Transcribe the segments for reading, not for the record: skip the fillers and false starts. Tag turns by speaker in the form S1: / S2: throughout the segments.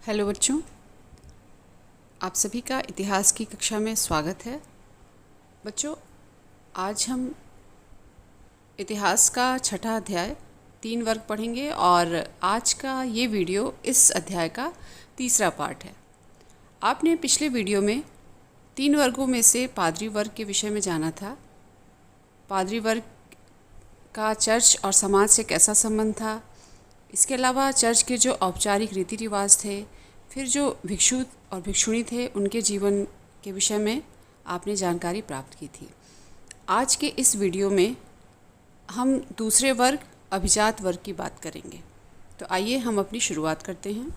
S1: Hello बच्चों, आप सभी का इतिहास की कक्षा में स्वागत है। बच्चों, आज हम इतिहास का छठा अध्याय 3 वर्ग पढ़ेंगे और आज का ये वीडियो इस अध्याय का तीसरा पार्ट है। आपने पिछले वीडियो में 3 वर्गों में से पादरी वर्ग के विषय में जाना था। पादरी वर्ग का चर्च और समाज से कैसा संबंध था, इसके अलावा चर्च के जो औपचारिक रीति रिवाज थे, फिर जो भिक्षु और भिक्षुणी थे उनके जीवन के विषय में आपने जानकारी प्राप्त की थी। आज के इस वीडियो में हम दूसरे वर्ग अभिजात वर्ग की बात करेंगे। तो आइए हम अपनी शुरुआत करते हैं।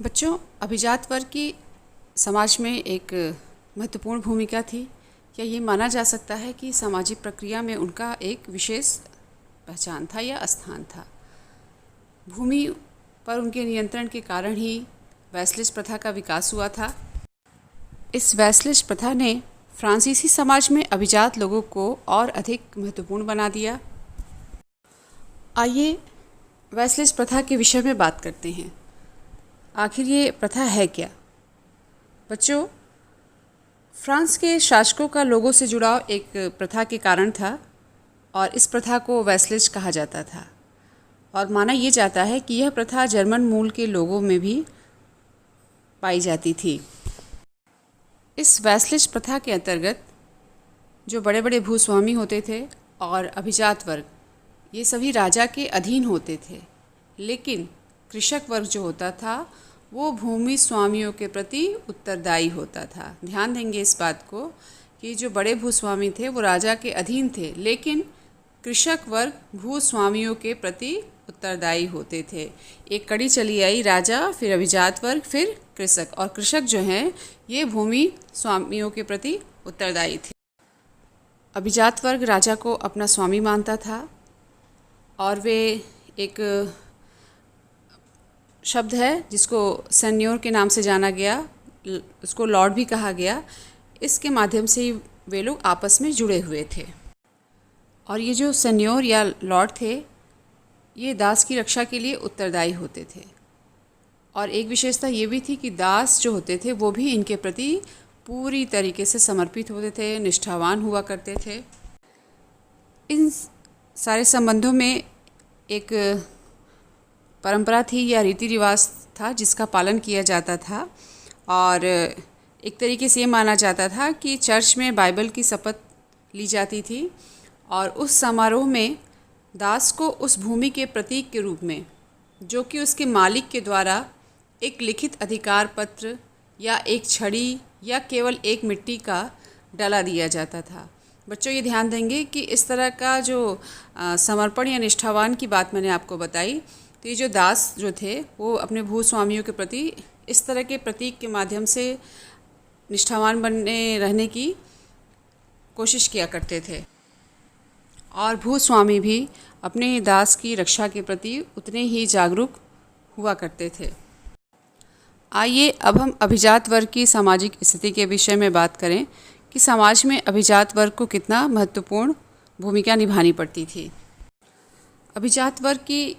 S1: बच्चों, अभिजात वर्ग की समाज में एक महत्वपूर्ण भूमिका थी, या ये माना जा सकता है कि सामाजिक प्रक्रिया में उनका एक विशेष पहचान था या स्थान था। भूमि पर उनके नियंत्रण के कारण ही वैसलिज प्रथा का विकास हुआ था। इस वैसलिज प्रथा ने फ्रांसीसी समाज में अभिजात लोगों को और अधिक महत्वपूर्ण बना दिया। आइए वैसलिज प्रथा के विषय में बात करते हैं। आखिर ये प्रथा है क्या? बच्चों, फ्रांस के शासकों का लोगों से जुड़ाव एक प्रथा के कारण था और इस प्रथा को वैसलिज कहा जाता था और माना ये जाता है कि यह प्रथा जर्मन मूल के लोगों में भी पाई जाती थी। इस वैसलिज प्रथा के अंतर्गत जो बड़े बड़े भूस्वामी होते थे और अभिजात वर्ग, ये सभी राजा के अधीन होते थे, लेकिन कृषक वर्ग जो होता था वो भूमि स्वामियों के प्रति उत्तरदायी होता था। ध्यान देंगे इस बात को कि जो बड़े भूस्वामी थे वो राजा के अधीन थे, लेकिन कृषक वर्ग भूस्वामियों के प्रति उत्तरदायी होते थे। एक कड़ी चली आई, राजा, फिर अभिजात वर्ग, फिर कृषक, और कृषक जो हैं ये भूमि स्वामियों के प्रति उत्तरदायी थे। अभिजात वर्ग राजा को अपना स्वामी मानता था और वे एक शब्द है जिसको सेन्योर के नाम से जाना गया, उसको लॉर्ड भी कहा गया। इसके माध्यम से ही वे लोग आपस में जुड़े हुए थे। और ये जो सेन्योर या लॉर्ड थे ये दास की रक्षा के लिए उत्तरदायी होते थे। और एक विशेषता ये भी थी कि दास जो होते थे वो भी इनके प्रति पूरी तरीके से समर्पित होते थे, निष्ठावान हुआ करते थे। इन सारे संबंधों में एक परंपरा थी या रीति रिवाज था जिसका पालन किया जाता था और एक तरीके से ये माना जाता था कि चर्च में बाइबल की शपथ ली जाती थी और उस समारोह में दास को उस भूमि के प्रतीक के रूप में, जो कि उसके मालिक के द्वारा एक लिखित अधिकार पत्र या एक छड़ी या केवल एक मिट्टी का डला दिया जाता था। बच्चों, ये ध्यान देंगे कि इस तरह का जो समर्पण या निष्ठावान की बात मैंने आपको बताई, तो ये जो दास जो थे वो अपने भूस्वामियों के प्रति इस तरह के प्रतीक के माध्यम से निष्ठावान बनने रहने की कोशिश किया करते थे और भूस्वामी भी अपने दास की रक्षा के प्रति उतने ही जागरूक हुआ करते थे। आइए अब हम अभिजात वर्ग की सामाजिक स्थिति के विषय में बात करें कि समाज में अभिजात वर्ग को कितना महत्वपूर्ण भूमिका निभानी पड़ती थी। अभिजात वर्ग की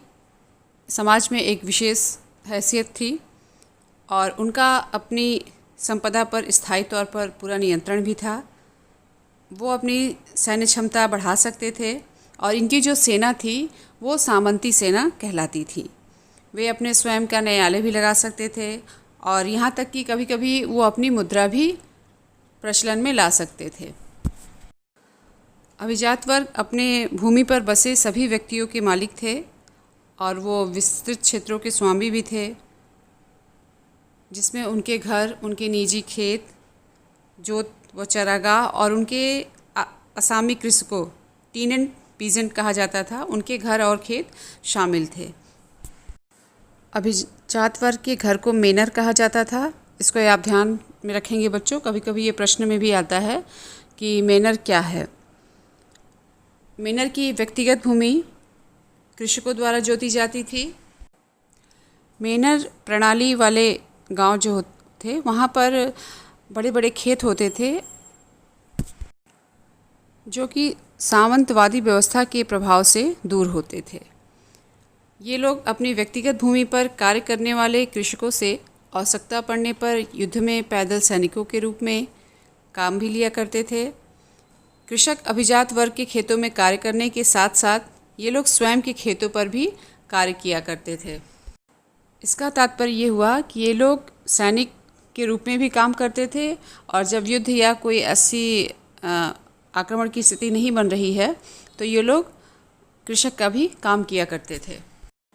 S1: समाज में एक विशेष हैसियत थी और उनका अपनी संपदा पर स्थायी तौर पर पूरा नियंत्रण भी था। वो अपनी सैन्य क्षमता बढ़ा सकते थे और इनकी जो सेना थी वो सामंती सेना कहलाती थी। वे अपने स्वयं का न्यायालय भी लगा सकते थे और यहाँ तक कि कभी कभी वो अपनी मुद्रा भी प्रचलन में ला सकते थे। अभिजात वर्ग अपने भूमि पर बसे सभी व्यक्तियों के मालिक थे और वो विस्तृत क्षेत्रों के स्वामी भी थे, जिसमें उनके घर, उनके निजी खेत, जोत व चरागाह और उनके असामी कृषकों, टीनेंट पीजेंट कहा जाता था, उनके घर और खेत शामिल थे। अभिजात वर्ग के घर को मेनर कहा जाता था। इसको आप ध्यान में रखेंगे बच्चों, कभी कभी ये प्रश्न में भी आता है कि मेनर क्या है। मेनर की व्यक्तिगत भूमि कृषकों द्वारा जोती जाती थी। मेनर प्रणाली वाले गांव जो थे वहाँ पर बड़े बड़े खेत होते थे जो कि सामंतवादी व्यवस्था के प्रभाव से दूर होते थे। ये लोग अपनी व्यक्तिगत भूमि पर कार्य करने वाले कृषकों से आवश्यकता पड़ने पर युद्ध में पैदल सैनिकों के रूप में काम भी लिया करते थे। कृषक अभिजात वर्ग के खेतों में कार्य करने के साथ साथ ये लोग स्वयं के खेतों पर भी कार्य किया करते थे। इसका तात्पर्य ये हुआ कि ये लोग सैनिक के रूप में भी काम करते थे और जब युद्ध या कोई ऐसी आक्रमण की स्थिति नहीं बन रही है तो ये लोग कृषक का भी काम किया करते थे।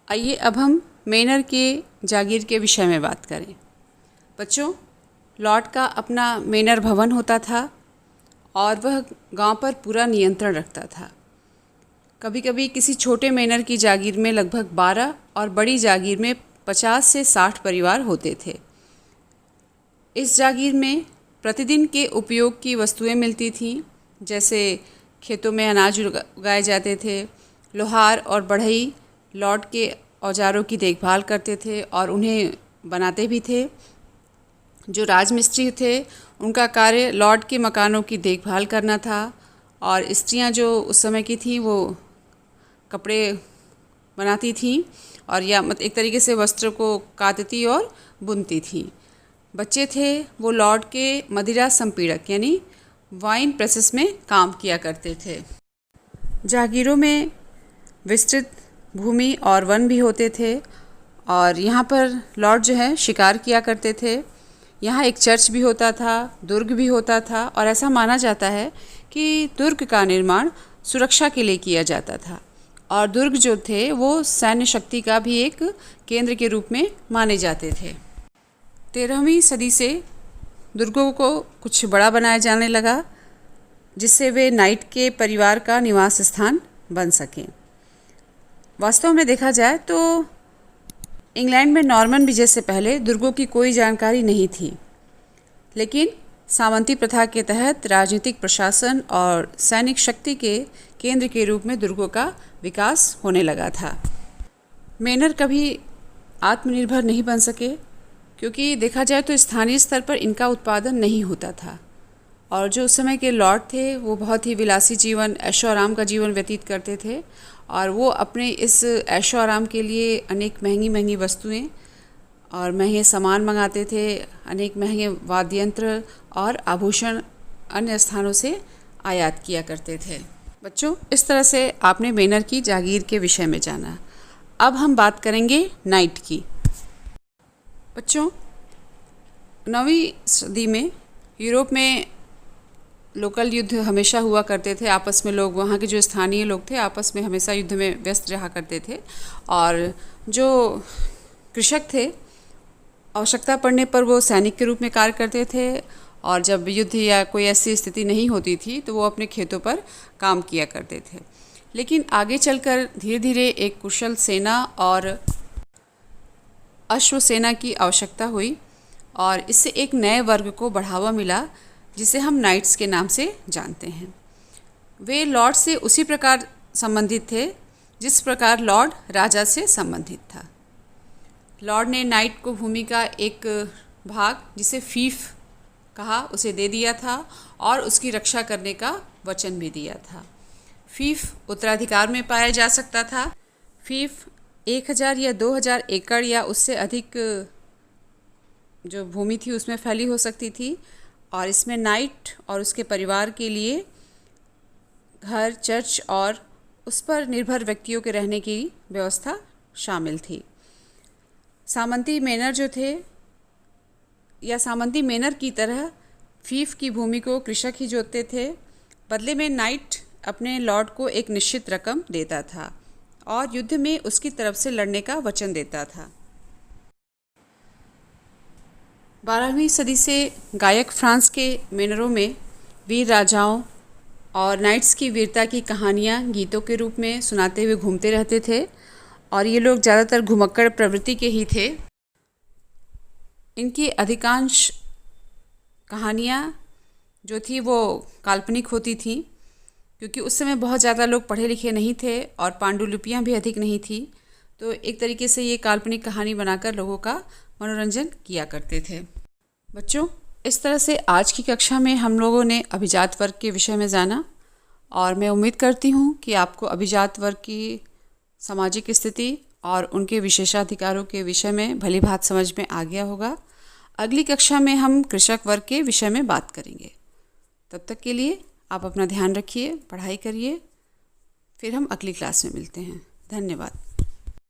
S1: आइए अब हम मेनर के जागीर के विषय में बात करें। बच्चों, लॉर्ड का अपना मेनर भवन होता था और वह गांव पर पूरा नियंत्रण रखता था। कभी कभी किसी छोटे मेनर की जागीर में लगभग 12 और बड़ी जागीर में 50 से 60 परिवार होते थे। इस जागीर में प्रतिदिन के उपयोग की वस्तुएं मिलती थीं, जैसे खेतों में अनाज उगाए जाते थे। लोहार और बढ़ई लॉर्ड के औजारों की देखभाल करते थे और उन्हें बनाते भी थे। जो राजमिस्त्री थे उनका कार्य लॉर्ड के मकानों की देखभाल करना था और स्त्रियां जो उस समय की थीं वो कपड़े बनाती थीं और या एक तरीके से वस्त्र को काटती और बुनती थीं। बच्चे थे वो लॉर्ड के मदिरा संपीड़क यानी वाइन प्रेसेस में काम किया करते थे। जागीरों में विस्तृत भूमि और वन भी होते थे और यहाँ पर लॉर्ड जो है शिकार किया करते थे। यहाँ एक चर्च भी होता था, दुर्ग भी होता था और ऐसा माना जाता है कि दुर्ग का निर्माण सुरक्षा के लिए किया जाता था और दुर्ग जो थे वो सैन्य शक्ति का भी एक केंद्र के रूप में माने जाते थे। 13वीं सदी से दुर्गों को कुछ बड़ा बनाया जाने लगा जिससे वे नाइट के परिवार का निवास स्थान बन सकें। वास्तव में देखा जाए तो इंग्लैंड में नॉर्मन विजय से पहले दुर्गों की कोई जानकारी नहीं थी, लेकिन सामंती प्रथा के तहत राजनीतिक प्रशासन और सैनिक शक्ति के केंद्र के रूप में दुर्गों का विकास होने लगा था। मेनर कभी आत्मनिर्भर नहीं बन सके क्योंकि देखा जाए तो स्थानीय स्तर पर इनका उत्पादन नहीं होता था और जो उस समय के लॉर्ड थे वो बहुत ही विलासी जीवन, ऐशो आराम का जीवन व्यतीत करते थे और वो अपने इस ऐशो आराम के लिए अनेक महंगी महंगी वस्तुएं और महंगे सामान मंगाते थे। अनेक महंगे वाद्य यंत्र और आभूषण अन्य स्थानों से आयात किया करते थे। बच्चों, इस तरह से आपने मेनर की जागीर के विषय में जाना। अब हम बात करेंगे नाइट की। बच्चों, 9वीं सदी में यूरोप में लोकल युद्ध हमेशा हुआ करते थे। आपस में लोग, वहाँ के जो स्थानीय लोग थे आपस में हमेशा युद्ध में व्यस्त रहा करते थे और जो कृषक थे आवश्यकता पड़ने पर वो सैनिक के रूप में कार्य करते थे और जब युद्ध या कोई ऐसी स्थिति नहीं होती थी तो वो अपने खेतों पर काम किया करते थे। लेकिन आगे चलकर धीरे धीरे एक कुशल सेना और अश्व सेना की आवश्यकता हुई और इससे एक नए वर्ग को बढ़ावा मिला जिसे हम नाइट्स के नाम से जानते हैं। वे लॉर्ड से उसी प्रकार संबंधित थे जिस प्रकार लॉर्ड राजा से संबंधित था। लॉर्ड ने नाइट को भूमि का एक भाग जिसे फीफ कहा उसे दे दिया था और उसकी रक्षा करने का वचन भी दिया था। फीफ उत्तराधिकार में पाया जा सकता था। फीफ 1000 या 2000 एकड़ या उससे अधिक जो भूमि थी उसमें फैली हो सकती थी और इसमें नाइट और उसके परिवार के लिए घर, चर्च और उस पर निर्भर व्यक्तियों के रहने की व्यवस्था शामिल थी। सामंती मेनर जो थे या सामंती मेनर की तरह फीफ की भूमि को कृषक ही जोतते थे। बदले में नाइट अपने लॉर्ड को एक निश्चित रकम देता था और युद्ध में उसकी तरफ से लड़ने का वचन देता था। 12वीं सदी से गायक फ्रांस के मेनरों में वीर राजाओं और नाइट्स की वीरता की कहानियाँ गीतों के रूप में सुनाते हुए घूमते रहते थे और ये लोग ज़्यादातर घुमक्कड़ प्रवृत्ति के ही थे। इनकी अधिकांश कहानियाँ जो थी वो काल्पनिक होती थी क्योंकि उस समय बहुत ज़्यादा लोग पढ़े लिखे नहीं थे और पांडुलिपियाँ भी अधिक नहीं थी, तो एक तरीके से ये काल्पनिक कहानी बनाकर लोगों का मनोरंजन किया करते थे। बच्चों, इस तरह से आज की कक्षा में हम लोगों ने अभिजात वर्ग के विषय में जाना और मैं उम्मीद करती हूँ कि आपको अभिजात वर्ग की सामाजिक स्थिति और उनके विशेषाधिकारों के विषय में भली भांत समझ में आ गया होगा। अगली कक्षा में हम कृषक वर्ग के विषय में बात करेंगे। तब तक के लिए आप अपना ध्यान रखिए, पढ़ाई करिए। फिर हम अगली क्लास में मिलते हैं। धन्यवाद।